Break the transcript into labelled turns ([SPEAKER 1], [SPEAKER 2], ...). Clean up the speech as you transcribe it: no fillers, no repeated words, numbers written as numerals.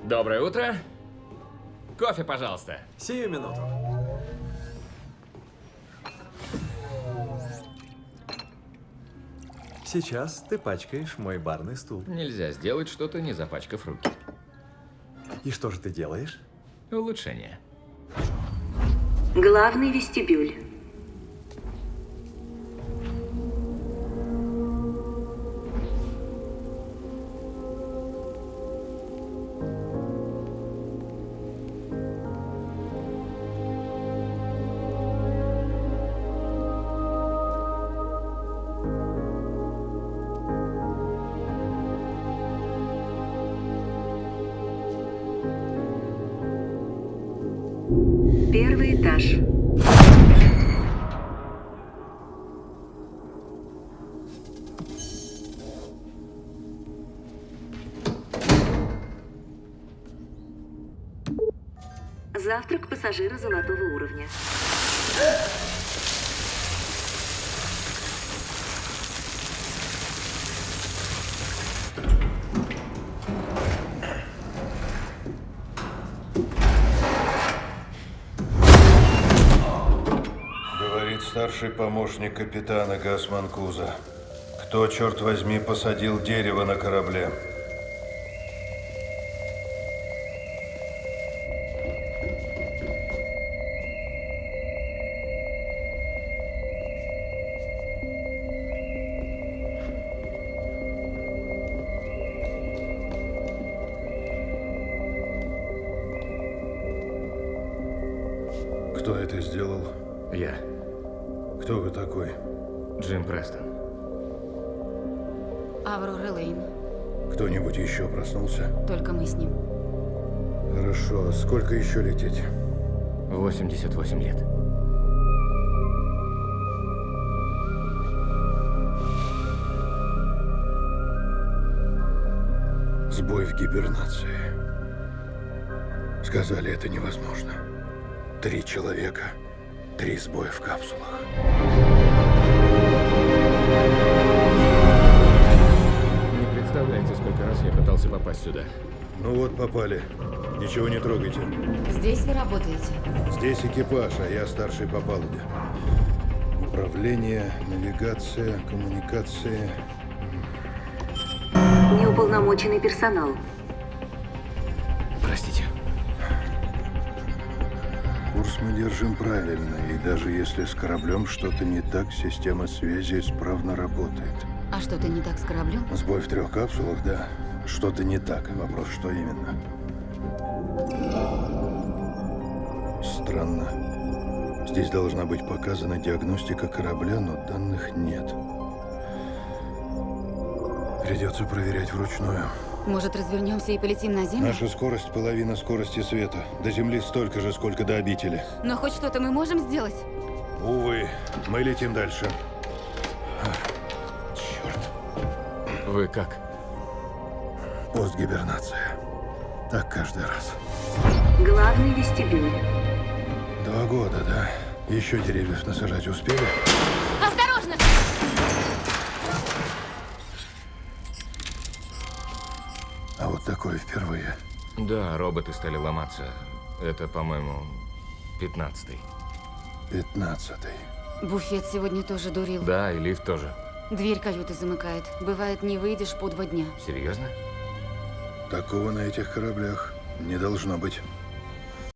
[SPEAKER 1] Доброе утро. Кофе, пожалуйста.
[SPEAKER 2] Сию минуту. Сейчас ты пачкаешь мой барный стул.
[SPEAKER 1] Нельзя сделать что-то, не запачкав руки.
[SPEAKER 2] И что же ты делаешь?
[SPEAKER 1] Улучшение.
[SPEAKER 3] Главный вестибюль. Первый этаж. Завтрак пассажира золотого уровня.
[SPEAKER 4] Говорит старший помощник капитана Гасманкуза. Кто, черт возьми, посадил дерево на корабле? Кто это сделал?
[SPEAKER 1] Я,
[SPEAKER 4] Кто вы такой?
[SPEAKER 1] Джим Престон.
[SPEAKER 5] Аврора Лейн.
[SPEAKER 4] Кто-нибудь еще проснулся?
[SPEAKER 5] Только мы с ним.
[SPEAKER 4] Хорошо, а сколько еще лететь?
[SPEAKER 1] 88 лет.
[SPEAKER 4] Сбой в гибернации. Сказали, это невозможно. 3 человека, 3 сбоя в капсулах.
[SPEAKER 1] Не представляете, сколько раз я пытался попасть сюда.
[SPEAKER 4] Ну вот, попали. Ничего не трогайте.
[SPEAKER 5] Здесь вы работаете?
[SPEAKER 4] Здесь экипаж, а я старший по палубе. Управление, навигация, коммуникации.
[SPEAKER 3] Неуполномоченный персонал.
[SPEAKER 1] Простите.
[SPEAKER 4] Курс мы держим правильно, и даже если с кораблем что-то не так, система связи исправно работает.
[SPEAKER 5] А что-то не так с кораблем?
[SPEAKER 4] Сбой в 3 капсулах, да. Что-то не так. Вопрос, что именно? Странно. Здесь должна быть показана диагностика корабля, но данных нет. Придется проверять вручную.
[SPEAKER 5] Может, развернемся и полетим на Землю?
[SPEAKER 4] Наша скорость — половина скорости света. До Земли столько же, сколько до обители.
[SPEAKER 5] Но хоть что-то мы можем сделать?
[SPEAKER 4] Увы, мы летим дальше. Черт.
[SPEAKER 1] Вы как?
[SPEAKER 4] Постгибернация. Так каждый раз.
[SPEAKER 3] Главный вестибюль.
[SPEAKER 4] 2 года, да? Еще деревьев насажать успели?
[SPEAKER 5] Осторожно!
[SPEAKER 4] А вот такое впервые.
[SPEAKER 1] Да, роботы стали ломаться. Это, по-моему, 15-й.
[SPEAKER 4] 15-й.
[SPEAKER 5] Буфет сегодня тоже дурил.
[SPEAKER 1] Да, и лифт тоже.
[SPEAKER 5] Дверь каюты замыкает. Бывает, не выйдешь по 2 дня.
[SPEAKER 1] Серьезно?
[SPEAKER 4] Такого на этих кораблях не должно быть.